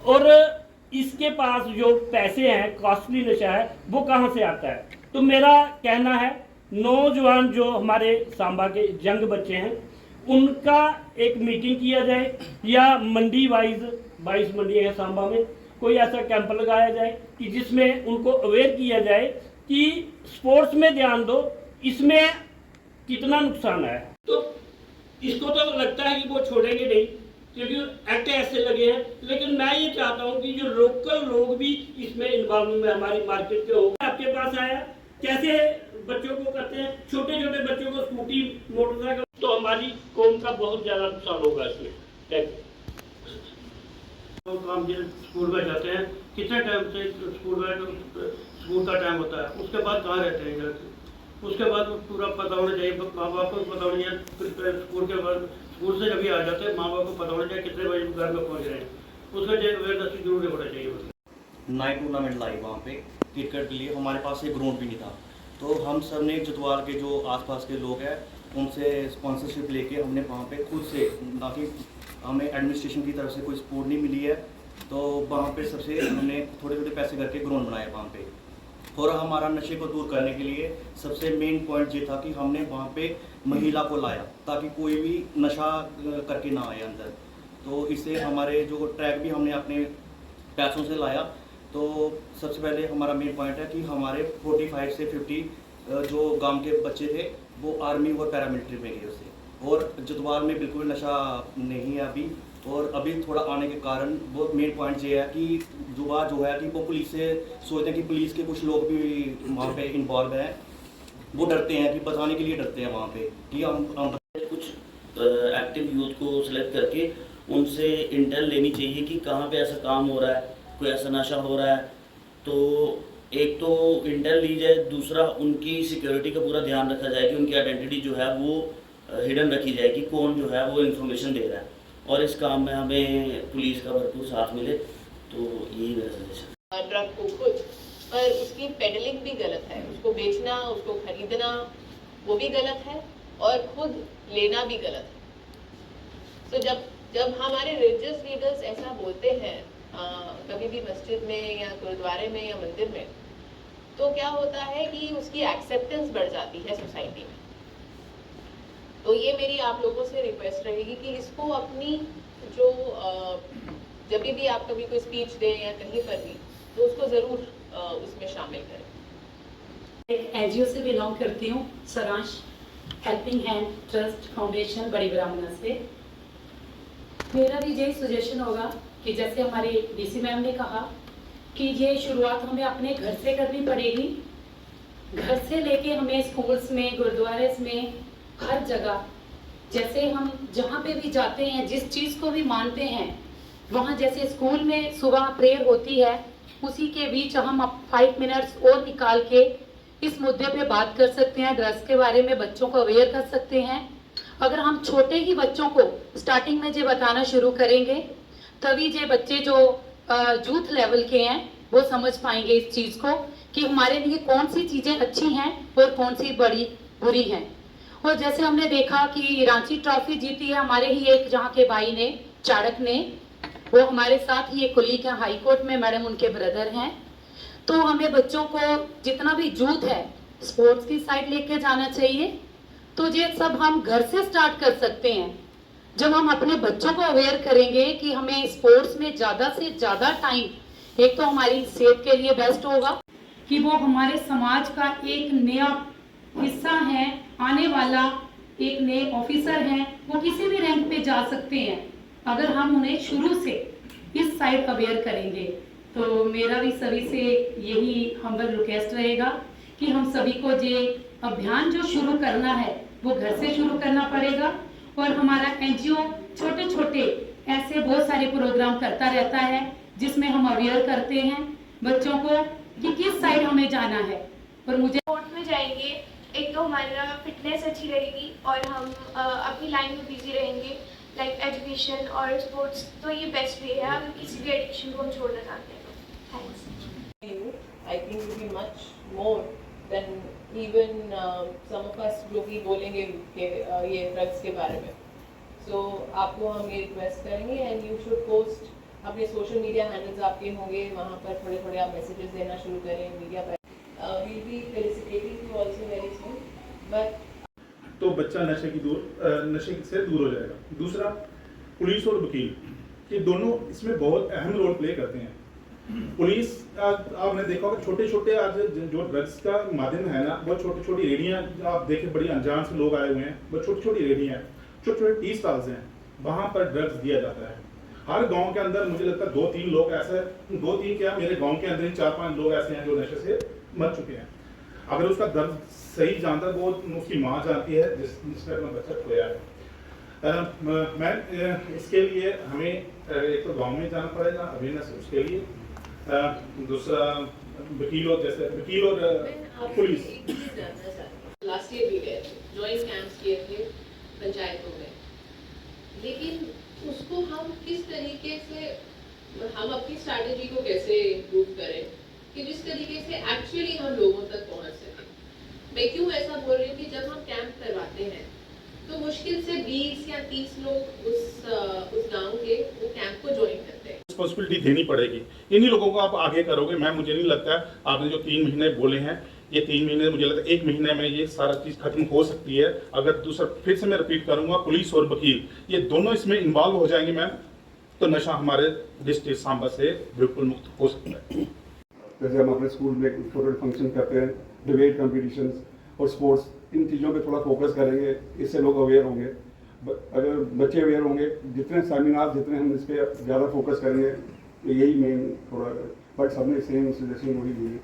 और इसके पास जो पैसे हैं, कॉस्टली नशा है, वो कहाँ से आता है। तो मेरा कहना है नौजवान जो हमारे सांबा के यंग बच्चे हैं उनका एक मीटिंग किया जाए, या मंडी वाइज 22 मंडी है सांबा में, कोई ऐसा कैंप लगाया जाए कि जिसमें उनको अवेयर किया जाए कि स्पोर्ट्स में ध्यान दो, इसमें कितना नुकसान है। तो इसको तो लगता है कि वो छोड़ेंगे नहीं क्योंकि एक्ट ऐसे लगे हैं, लेकिन मैं ये चाहता हूँ कि जो लोकल लोग भी इसमें इन्वॉल्व में हमारी मार्केट के हो। आपके पास आया कैसे बच्चों को करते हैं, छोटे छोटे बच्चों को स्कूटी मोटरसाइकिल, तो हमारी कौम का बहुत ज़्यादा नुकसान होगा इसमें। हम जिस स्कूल में जाते हैं कितने टाइम से स्कूल का टाइम होता है, उसके बाद कहाँ रहते हैं घर, उसके बाद पूरा पता होना चाहिए, माँ बाप को पता होना चाहिए, फिर स्कूल के बाद स्कूल से जब भी आ जाते हैं माँ बाप को पता होना चाहिए कितने बजे घर में पहुँच रहे हैं, उसका अवेयरनेस जरूर होना चाहिए। नाइट टूर्नामेंट लाई वहाँ पे क्रिकेट के लिए, हमारे पास एक ग्राउंड भी नहीं था, तो हम सब ने जुतवाल के जो आसपास के लोग हैं उनसे स्पॉन्सरशिप लेके हमने वहाँ पे खुद से, ना कि हमें एडमिनिस्ट्रेशन की तरफ से कोई सपोर्ट नहीं मिली है, तो वहाँ पे सबसे हमने थोड़े थोड़े पैसे करके ग्राउंड बनाया वहाँ पे। और हमारा नशे को दूर करने के लिए सबसे मेन पॉइंट ये था कि हमने वहाँ पे महिला को लाया ताकि कोई भी नशा करके ना आए अंदर। तो इससे हमारे जो ट्रैक भी हमने अपने पैसों से लाया। तो सबसे पहले हमारा मेन पॉइंट है कि हमारे 45 से 50 जो गांव के बच्चे थे वो आर्मी और पैरामिलिट्री में गए उससे, और जुतवाल में बिल्कुल नशा नहीं है अभी, और अभी थोड़ा आने के कारण वो मेन पॉइंट ये है कि युवा जो है कि वो पुलिस से सोचते हैं कि पुलिस के कुछ लोग भी वहाँ पे इन्वॉल्व हैं, वो डरते हैं कि बताने के लिए डरते हैं वहाँ पे कि हम कुछ एक्टिव यूथ को सिलेक्ट करके उनसे इंटेल लेनी चाहिए कि कहाँ पे ऐसा काम हो रहा है, कोई ऐसा नशा हो रहा है, तो एक तो इंटेल ली जाए, दूसरा उनकी सिक्योरिटी का पूरा ध्यान रखा जाए कि उनकी आइडेंटिटी जो है वो हिडन रखी जाए कि कौन जो है वो इन्फॉर्मेशन दे रहा है, और इस काम में हमें पुलिस का भरपूर साथ मिले, तो यही मेरा सजेशन। ड्रग को खुद पर उसकी पेडलिंग भी गलत है, उसको बेचना, उसको खरीदना वो भी गलत है, और खुद लेना भी गलत है। तो जब हमारे रिलीजियस लीडर्स ऐसा बोलते हैं कभी भी मस्जिद में या गुरुद्वारे में या मंदिर में, तो क्या होता है कि उसकी एक्सेप्टेंस बढ़ जाती है सोसाइटी में। तो ये मेरी आप लोगों से रिक्वेस्ट रहेगी कि इसको अपनी जो जब भी आप कभी कोई स्पीच दें या कहीं पर भी, तो उसको ज़रूर उसमें शामिल करें। एक एनजीओ से बिलोंग करती हूँ, सारांश हेल्पिंग हैंड ट्रस्ट फाउंडेशन बड़ी ब्राह्मणा से। मेरा भी यही सजेशन होगा कि जैसे हमारी डीसी मैम ने कहा कि ये शुरुआत हमें अपने घर से करनी पड़ेगी। घर से लेके हमें स्कूल्स में, गुरुद्वारे में, हर जगह, जैसे हम जहाँ पे भी जाते हैं, जिस चीज़ को भी मानते हैं, वहाँ जैसे स्कूल में सुबह प्रेयर होती है, उसी के बीच हम 5 मिनट्स और निकाल के इस मुद्दे पे बात कर सकते हैं, ड्रग्स के बारे में बच्चों को अवेयर कर सकते हैं। अगर हम छोटे ही बच्चों को स्टार्टिंग में जो बताना शुरू करेंगे, तभी जो बच्चे जो यूथ लेवल के हैं वो समझ पाएंगे इस चीज़ को कि हमारे लिए कौन सी चीज़ें अच्छी हैं और कौन सी बड़ी बुरी हैं। और जैसे हमने देखा कि रांची ट्रॉफी जीती है हमारे ही एक जहाँ के भाई ने, चाड़क ने, वो हमारे साथ ही एक कोलीग है हाई कोर्ट में, मैडम उनके ब्रदर हैं। तो हमें बच्चों को जितना भी यूथ है स्पोर्ट्स की साइड लेके जाना चाहिए। तो ये सब हम घर से स्टार्ट कर सकते हैं। जब हम अपने बच्चों को अवेयर करेंगे कि हमें स्पोर्ट्स में ज़्यादा से ज़्यादा टाइम, एक तो हमारी सेहत के लिए बेस्ट होगा कि वो हमारे समाज का एक नया हिस्सा है, आने वाला एक नए ऑफिसर हैं, वो किसी भी रैंक पे जा सकते हैं अगर हम उन्हें शुरू से इस साइड अवेयर करेंगे। तो मेरा भी सभी से यही हम्बल रिक्वेस्ट रहेगा कि हम सभी को ये अभियान जो शुरू करना है वो घर से शुरू करना पड़ेगा। और हमारा एनजीओ छोटे छोटे ऐसे बहुत सारे प्रोग्राम करता रहता है जिसमें हम अवेयर करते हैं बच्चों को कि किस साइड हमें जाना है। और मुझे स्पोर्ट्स में जाएंगे, एक तो हमारा फिटनेस अच्छी रहेगी और हम अपनी लाइन में बिजी रहेंगे, लाइक एजुकेशन और स्पोर्ट्स, तो ये बेस्ट वे है अगर किसी भी एडिक्शन को हम छोड़ना चाहते हैं तो। Thanks. I think will be much more than even some of us जो भी बोलेंगे कि ये ड्रग्स के बारे में। सो आपको हम ये रिक्वेस्ट करेंगे एंड यू शुड पोस्ट अपने सोशल मीडिया हैंडल्स आपके होंगे, वहाँ पर थोड़े थोड़े आप मैसेजेस देना शुरू करें मीडिया पर. We'll be felicitating you also very soon. But तो बच्चा नशे से दूर हो जाएगा. दूसरा, पुलिस और वकील ये दोनों इसमें बहुत अहम रोल प्ले करते हैं. पुलिस आपने देखा होगा छोटे छोटे आज जो ड्रग्स का माध्यम है ना, वो छोटी छोटी रेडियां आप देखें, बड़ी अनजान से लोग आए हुए हैं, वो छोटी छोटी रेडियां हैं, छोटे छोटे टी स्टॉल्स हैं, वहां पर ड्रग्स दिया जाता है. हर गांव के अंदर मुझे लगता है 2-3 लोग ऐसे, 2-3 क्या, मेरे गांव के अंदर ही 4-5 लोग ऐसे हैं जो नशे से मर चुके हैं. अगर उसका दर्द सही जानता है वो उसकी माँ जानती है जिसने अपना बच्चा खोया है. मैं इसके लिए हमें एक तो गांव में जाना पड़ेगा अवेयरनेस उसके लिए, दूसरा वकील और पुलिस. लास्ट ईयर भी गए थे, ज्वाइंट कैंप्स किए थे पंचायतों में, लेकिन उसको हम किस तरीके से, हम अपनी स्ट्रैटेजी को कैसे इम्प्रूव करें कि जिस तरीके से एक्चुअली हम लोगों तक पहुंच सकें. मैं क्यों ऐसा बोल रही हूँ कि जब हम कैंप करवाते हैं तो मुश्किल से 20 या 30 लोग उस गांव के वो कैंप को ज्वाइन करते हैं. रिस्पॉन्सिबिलिटी देनी पड़ेगी. इन्हीं लोगों को आप आगे करोगे. मुझे नहीं लगता है आपने जो 3 महीने बोले हैं, ये 3 महीने मुझे लगता है 1 महीने में ये सारा चीज़ खत्म हो सकती है. अगर दूसरा फिर से मैं रिपीट करूंगा, पुलिस और वकील ये दोनों इसमें इन्वॉल्व हो जाएंगे मैम, तो नशा हमारे डिस्ट्रिक्ट सांबा से बिल्कुल मुक्त हो सकता है. जैसे हम अपने स्कूल में छोटे फंक्शन करते हैं, डिबेट कॉम्पिटिशन्स और स्पोर्ट्स, इन चीज़ों पे थोड़ा फोकस करेंगे, इससे लोग अवेयर होंगे. अगर बच्चे अवेयर होंगे, जितने सेमिनार जितने हम इस पर ज़्यादा फोकस करेंगे, यही मेन थोड़ा. बट सबने सेम सजेशन वही दी.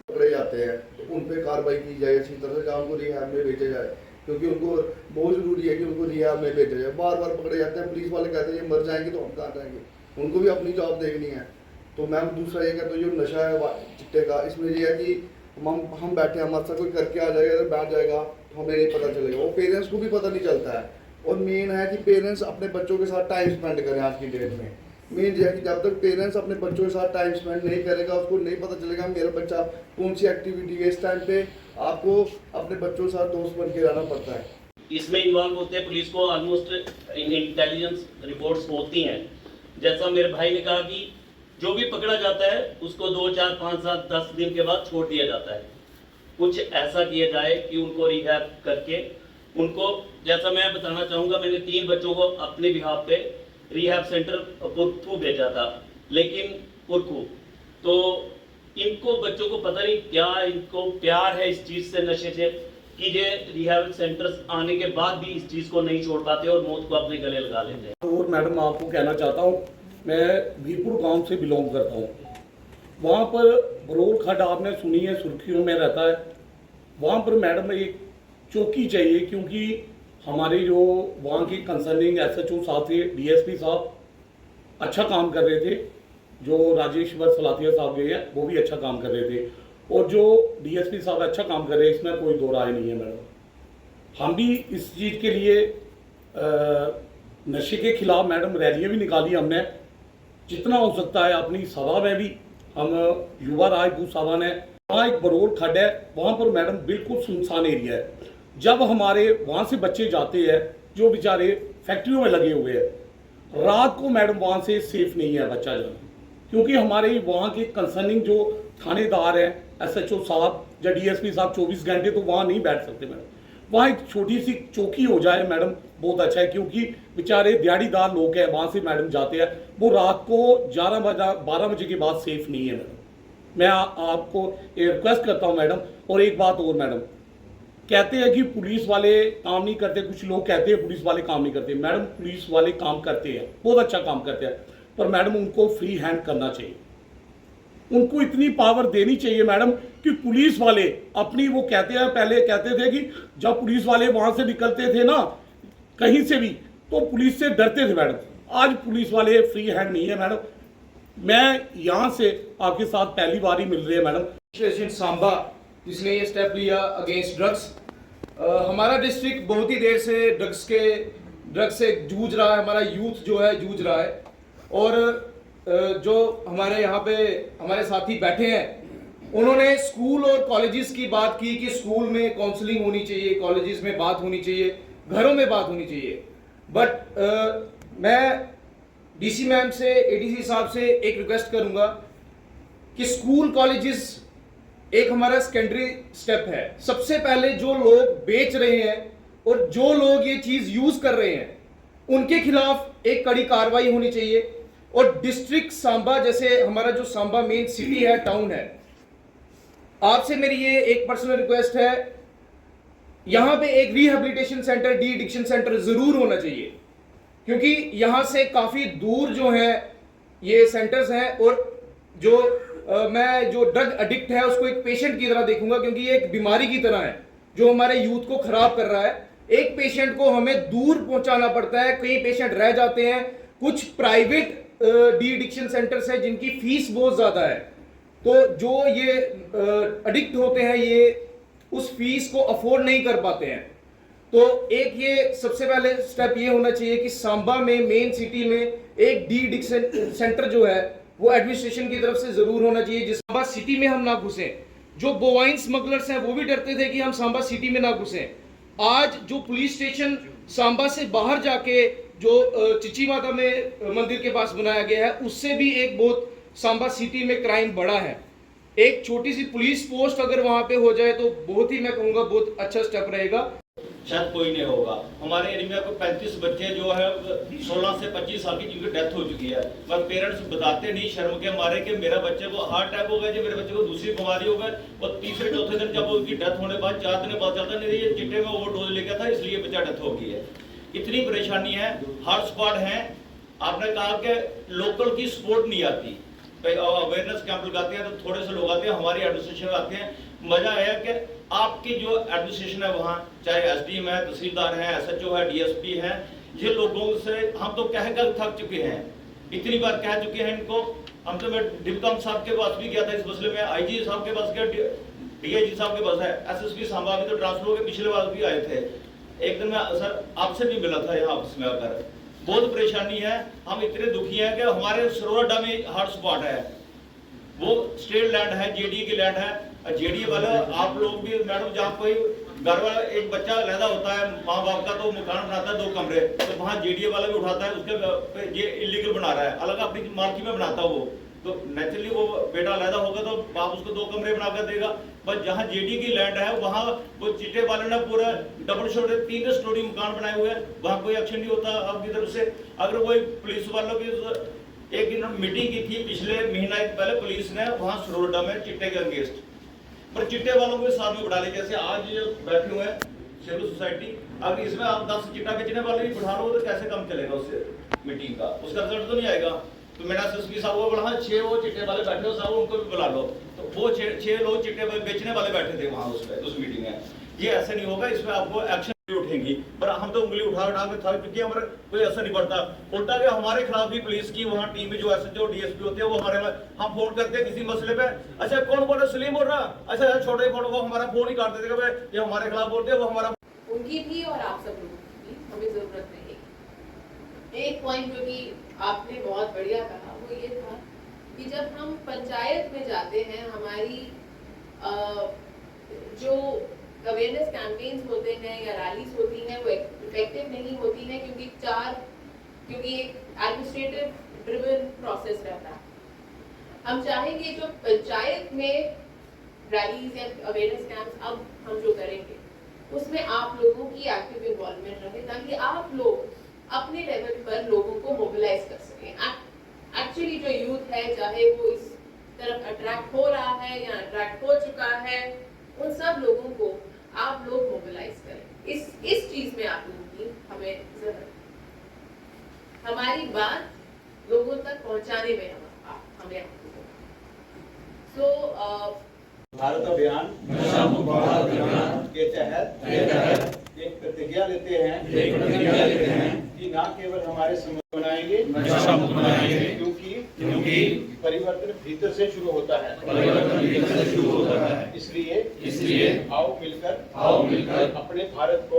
पकड़े जाते हैं तो उन पर कार्रवाई की जाए अच्छी तरह से, उनको रिहाब में भेजा जाए, क्योंकि उनको बहुत ज़रूरी है कि उनको रिहाब में भेजा जाए. बार बार पकड़े जाते हैं, पुलिस वाले कहते हैं ये मर जाएंगे तो हम कहाँ जाएंगे, उनको भी अपनी जॉब देखनी है. तो मैम दूसरा ये कहते हैं जो नशा है चिट्टे का, इसमें ये है कि हम बैठे हैं, हमारे साथ कोई करके आ जाएगा, अगर बैठ जाएगा तो हमें नहीं पता चलेगा, वो पेरेंट्स को भी पता नहीं चलता है. और मेन है कि पेरेंट्स अपने बच्चों के साथ टाइम स्पेंड करें. आज की डेट में मेन ये है कि जब तक पेरेंट्स अपने बच्चों के साथ टाइम स्पेंड नहीं करेगा, उसको नहीं पता चलेगा मेरा बच्चा कौन सी एक्टिविटी है. इस टाइम पे आपको अपने बच्चों के साथ दोस्त बन के रहना पड़ता है. इसमें इन्वॉल्व होते हैं पुलिस को ऑलमोस्ट इंटेलिजेंस रिपोर्ट्स होती हैं. जैसा मेरे भाई ने कहा कि जो भी पकड़ा जाता है उसको 2, 4, 5, 7, 10 दिन के बाद छोड़ दिया जाता है. कुछ ऐसा किया जाए कि उनको रिहैब करके उनको, जैसा मैं बताना चाहूँगा, मैंने 3 बच्चों को अपने बिहाफ पे रिहैब सेंटर पुरखू भेजा था, लेकिन पुरखू तो इनको बच्चों को पता नहीं क्या इनको प्यार है इस चीज़ से, नशे से, कि ये रिहैब सेंटर्स आने के बाद भी इस चीज़ को नहीं छोड़ पाते और मौत को अपने गले लगा लेते हैं. और मैडम आपको कहना चाहता हूँ, मैं वीरपुर गांव से बिलोंग करता हूँ. वहाँ पर बरोल खड्ड आपने सुनी है, सुर्खियों में रहता है. वहाँ पर मैडम एक चौकी चाहिए, क्योंकि हमारे जो वहाँ के कंसर्निंग SHO साहब थे, DSP साहब अच्छा काम कर रहे थे. जो राजेश्वर सलातिया साहब गए हैं वो भी अच्छा काम कर रहे थे, और जो DSP साहब अच्छा काम कर रहे हैं, इसमें कोई दो राय नहीं है मैडम. हम भी इस चीज़ के लिए नशे के खिलाफ मैडम रैलियाँ भी निकाली हमने, जितना हो सकता है. अपनी सभा में भी हम युवा राजपूत सभा ने, वहाँ एक बरोल खड्ड है, वहाँ पर मैडम बिल्कुल सुनसान एरिया है. जब हमारे वहाँ से बच्चे जाते हैं जो बेचारे फैक्ट्रियों में लगे हुए हैं, रात को मैडम वहाँ से सेफ नहीं है बच्चा जाना, क्योंकि हमारे वहाँ के कंसर्निंग जो थानेदार हैं, SHO साहब या DSP साहब 24 घंटे तो वहाँ नहीं बैठ सकते मैडम. वहाँ एक छोटी सी चौकी हो जाए मैडम, बहुत अच्छा है, क्योंकि बेचारे दिहाड़ीदार लोग हैं, वहाँ से मैडम जाते हैं, वो रात को 12 बजे के बाद सेफ नहीं है मैडम. मैं आपको रिक्वेस्ट करता हूँ मैडम. और एक बात और मैडम, कहते हैं कि पुलिस वाले काम नहीं करते, कुछ लोग कहते हैं पुलिस वाले काम नहीं करते. मैडम पुलिस वाले काम करते हैं, बहुत अच्छा काम करते हैं, पर मैडम उनको फ्री हैंड करना चाहिए. उनको इतनी पावर देनी चाहिए मैडम कि पुलिस वाले अपनी, वो कहते हैं, पहले कहते थे कि जब पुलिस वाले वहाँ से निकलते थे ना कहीं से भी, तो पुलिस से डरते थे मैडम. आज पुलिस वाले फ्री हैंड नहीं है मैडम. मैं यहाँ से आपके साथ पहली बार ही मिल रही है मैडम. सांबा जिसने ये स्टेप लिया अगेंस्ट ड्रग्स. हमारा डिस्ट्रिक्ट बहुत ही देर से ड्रग्स से जूझ रहा है, हमारा यूथ जो है जूझ रहा है. और जो हमारे यहाँ पे हमारे साथी बैठे हैं, उन्होंने स्कूल और कॉलेजेस की बात की कि स्कूल में काउंसलिंग होनी चाहिए, कॉलेजेस में बात होनी चाहिए, घरों में बात होनी चाहिए. बट मैं डीसी मैम से, एडीसी साहब से एक रिक्वेस्ट करूंगा कि स्कूल कॉलेजेस एक हमारा सेकेंडरी स्टेप है। सबसे पहले जो लोग बेच रहे हैं और जो लोग ये चीज यूज कर रहे हैं उनके खिलाफ एक कड़ी कार्रवाई होनी चाहिए। और डिस्ट्रिक्ट सांबा, जैसे हमारा जो सांबा मेन सिटी है, टाउन है, आपसे मेरी ये एक पर्सनल रिक्वेस्ट है, यहां पे एक rehabilitation centre, de addiction centre जरूर होना चाहिए, क्योंकि यहां से काफी दूर जो है ये सेंटर्स हैं। और जो मैं जो ड्रग एडिक्ट है उसको एक पेशेंट की तरह देखूंगा, क्योंकि ये एक बीमारी की तरह है जो हमारे यूथ को खराब कर रहा है। एक पेशेंट को हमें दूर पहुंचाना पड़ता है, कई पेशेंट रह जाते हैं। कुछ प्राइवेट डी एडिक्शन सेंटर्स है जिनकी फीस बहुत ज्यादा है, तो जो ये एडिक्ट होते हैं ये उस फीस को अफोर्ड नहीं कर पाते हैं। तो एक ये सबसे पहले स्टेप ये होना चाहिए कि सांबा में मेन सिटी में एक डी एडिक्शन सेंटर जो है वो एडमिनिस्ट्रेशन की तरफ से जरूर होना चाहिए, जिस सांबा सिटी में हम ना घुसें। जो बोवाइन स्मगलर्स हैं वो भी डरते थे कि हम सांबा सिटी में ना घुसें। आज जो पुलिस स्टेशन सांबा से बाहर जाके जो चिची माता में मंदिर के पास बनाया गया है, उससे भी एक बहुत सांबा सिटी में क्राइम बढ़ा है। एक छोटी सी पुलिस पोस्ट अगर वहां पे हो जाए तो बहुत ही, मैं कहूंगा, बहुत अच्छा स्टेप रहेगा। शायद कोई नहीं होगा। हमारे एरिया में कोई 35 बच्चे जो है 16 से 25 साल की जिनकी डेथ हो चुकी है, पर पेरेंट्स बताते नहीं शर्म के मारे कि मेरा बच्चे को हार्ट अटैक हो गया जी, मेरे बच्चे को दूसरी बीमारी हो गई। और तीसरे चौथे दिन जब उनकी डेथ होने बाद 4 दिन बाद चलता नहीं, ये चिट्टे में ओवरडोज ले गया था इसलिए बच्चा डेथ हो गई है। इतनी परेशानी है, हॉट स्पॉट है। आपने कहा कि लोकल की सपोर्ट नहीं आती, अवेयरनेस कैंप लगाते हैं तो थोड़े से लोग आते हैं, हमारी एडमिनिस्ट्रेशन आते हैं। मजा आया कि आपकी जो एडमिनिस्ट्रेशन है वहाँ, चाहे एसडीएम है, तहसीलदार है, एसएचओ है, डीएसपी है, ये लोगों से हम तो कह कर थक चुके हैं, इतनी बार कह चुके हैं इनको। हम तो मैं डिप्कॉम साहब के पास भी गया था इस मसले में, आईजी साहब के पास गया, डीआईजी साहब के पास है, एसएसपी सांबा भी तो ट्रांसफर हो गए, पिछले बार भी आए थे। एक दिन मैं सर आपसे भी मिला था यहाँ ऑफिस में आकर। बहुत परेशानी है, हम इतने दुखी हैं कि हमारे सरोडा में हॉट स्पॉट है, वो स्टेट लैंड है, जेडीए की लैंड है। जेडीए वाले आप लोग भी मैडम, जहाँ कोई घर वाला एक बच्चा पैदा होता है माँ बाप का, तो मकान बनाता है 2 कमरे, तो वहाँ जेडीए वाला भी उठाता है, उसके ये इलीगल बना रहा है, अलग अपनी मार्की में बनाता है वो, तो नेचुरली वो बेटा पैदा होगा तो बाप उसको 2 कमरे बनाकर देगा। बस जहाँ जेडीए की लैंड है वहाँ वो चिट्टे वाले ने पूरा डबल स्टोरी 3 स्टोरी मकान बनाए हुए हैं, वहाँ कोई एक्शन नहीं होता आपकी तरफ से। अगर कोई पुलिस वालों की एक दिन मीटिंग की थी पिछले महीना एक पहले, पुलिस ने वहाँ सरोडा में चिट्टे के अगेंस्ट, पर चिट्टे वालों को साथ में बिठा ले। जैसे आज ये बैठे हुए हैं सिविल सोसाइटी, अगर इसमें आप 10 चिट्टा बेचने वाले भी बिठा लो तो कैसे काम चलेगा उससे मीटिंग का, उसका रिजल्ट तो नहीं आएगा। तो मेरा एसएसपी साहब को बोला 6 वो चिट्टे वाले बैठे हो साहब, उनको भी बुला लो। तो वो 6 लोग चिट्टे बेचने वाले बैठे थे वहाँ उस मीटिंग में। ये ऐसे नहीं होगा, इसमें आपको एक्शन उठेंगी, पर हम तो उंगली उठा के थक चुके हैं, हमारा कोई असर नहीं पड़ता। उल्टा के हमारे खिलाफ भी पुलिस की वहाँ टीम में जो एसएचओ डीएसपी होते हैं वो हमारे, हम फोन करते हैं किसी मसले पे, अच्छा कौन बोल रहा, सलीम बोल रहा, अच्छा छोटे फोन को हमारा फोन ही काट देते हैं, ये हमारे खिलाफ बोलते हैं, वो हमारा। उनकी भी और आप सब लोगों की भी हमें जरूरत नहीं। एक पॉइंट जो कि आपने बहुत बढ़िया कहा वो ये था कि जब हम पंचायत में जाते हैं, हमारी जो अवेयरनेस कैंपेन्स होते हैं या रैलीज होती हैं वो इफेक्टिव नहीं होती हैं, क्योंकि एक एडमिनिस्ट्रेटिव ड्रिवन प्रोसेस रहता है। हम चाहेंगे जो पंचायत में रैलीज या अवेयरनेस कैंप्स अब हम जो करेंगे उसमें आप लोगों की एक्टिव इन्वॉल्वमेंट रहे, ताकि आप लोग अपने लेवल पर लोगों को मोबिलाइज कर सकें। एक्चुअली जो यूथ है, चाहे वो इस तरफ अट्रैक्ट हो रहा है या अट्रैक्ट हो चुका है, उन सब लोगों को आप लोग मोबिलाइज करें। इस चीज में आप लोगों की हमें जरूरत है, हमारी बात लोगों तक पहुंचाने में हमें भारत अभियान के तहत एक प्रतिज्ञा लेते हैं कि न केवल हमारे समाज बनाएंगे, क्योंकि परिवर्तन भीतर से शुरू होता है, इसलिए आओ मिलकर अपने भारत को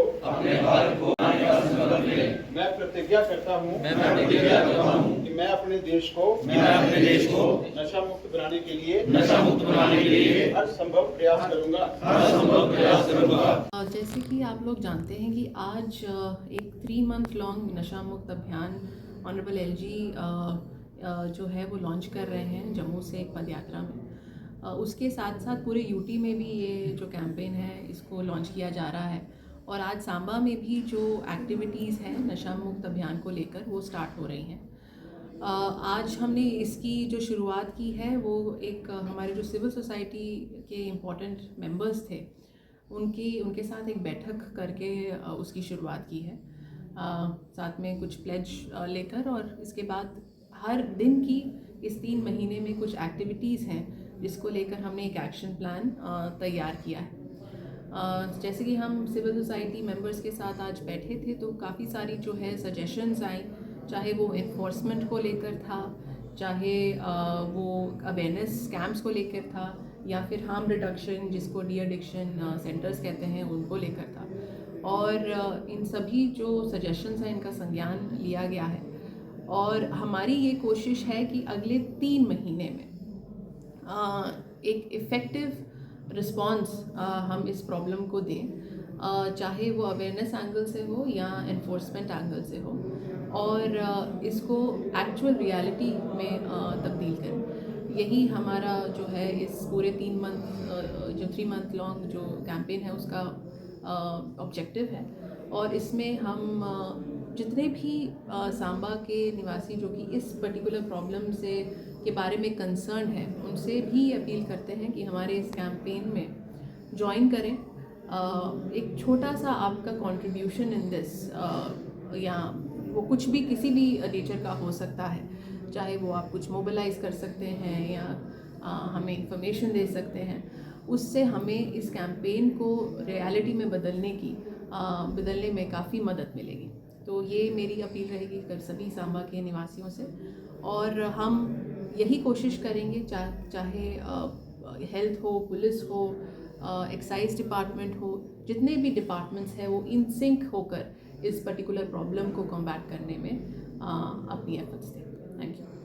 मैं प्रतिज्ञा करता हूँ कि मैं अपने देश को नशा मुक्त बनाने के लिए हर संभव प्रयास करूंगा। जैसे कि आप लोग जानते हैं कि आज एक 3 मंथ लॉन्ग नशा मुक्त अभियान ऑनरेबल एलजी जो है वो लॉन्च कर रहे हैं जम्मू से एक पद यात्रा में। उसके साथ साथ पूरे यूटी में भी ये जो कैंपेन है इसको लॉन्च किया जा रहा है और आज सांबा में भी जो एक्टिविटीज़ हैं नशा मुक्त अभियान को लेकर वो स्टार्ट हो रही हैं। आज हमने इसकी जो शुरुआत की है वो एक हमारे जो सिविल सोसाइटी के इम्पोर्टेंट मेंबर्स थे उनके साथ एक बैठक करके उसकी शुरुआत की है, साथ में कुछ प्लेज लेकर, और इसके बाद हर दिन की इस 3 महीने में कुछ एक्टिविटीज़ हैं जिसको लेकर हमने एक एक्शन प्लान तैयार किया है। जैसे कि हम सिविल सोसाइटी मेंबर्स के साथ आज बैठे थे तो काफ़ी सारी जो है सजेशंस आई, चाहे वो इन्फोर्समेंट को लेकर था, चाहे वो अवेयरनेस कैंप्स को लेकर था, या फिर हार्म रिडक्शन जिसको डी एडिक्शन सेंटर्स कहते हैं उनको लेकर था। और इन सभी जो सजेशंस हैं इनका संज्ञान लिया गया है और हमारी ये कोशिश है कि अगले 3 महीने में एक इफ़ेक्टिव रिस्पॉन्स हम इस प्रॉब्लम को दें, चाहे वो अवेयरनेस एंगल से हो या इन्फोर्समेंट एंगल से हो, और इसको एक्चुअल रियलिटी में तब्दील करें। यही हमारा जो है इस पूरे 3 मंथ लॉन्ग जो कैंपेन है उसका ऑब्जेक्टिव है। और इसमें हम जितने भी सांबा के निवासी जो कि इस पर्टिकुलर प्रॉब्लम से के बारे में कंसर्न है उनसे भी अपील करते हैं कि हमारे इस कैंपेन में ज्वाइन करें। एक छोटा सा आपका कंट्रीब्यूशन इन दिस, या वो कुछ भी किसी भी नेचर का हो सकता है, चाहे वो आप कुछ मोबिलाइज़ कर सकते हैं या हमें इंफॉर्मेशन दे सकते हैं, उससे हमें इस कैंपेन को रियलिटी में बदलने में काफ़ी मदद मिलेगी। तो ये मेरी अपील रहेगी कर सभी सांबा के निवासियों से, और हम यही कोशिश करेंगे चाहे हेल्थ हो, पुलिस हो, एक्साइज डिपार्टमेंट हो, जितने भी डिपार्टमेंट्स हैं वो इन सिंक होकर इस पर्टिकुलर प्रॉब्लम को कॉम्बैट करने में अपनी एफर्ट्स दें। Thank you.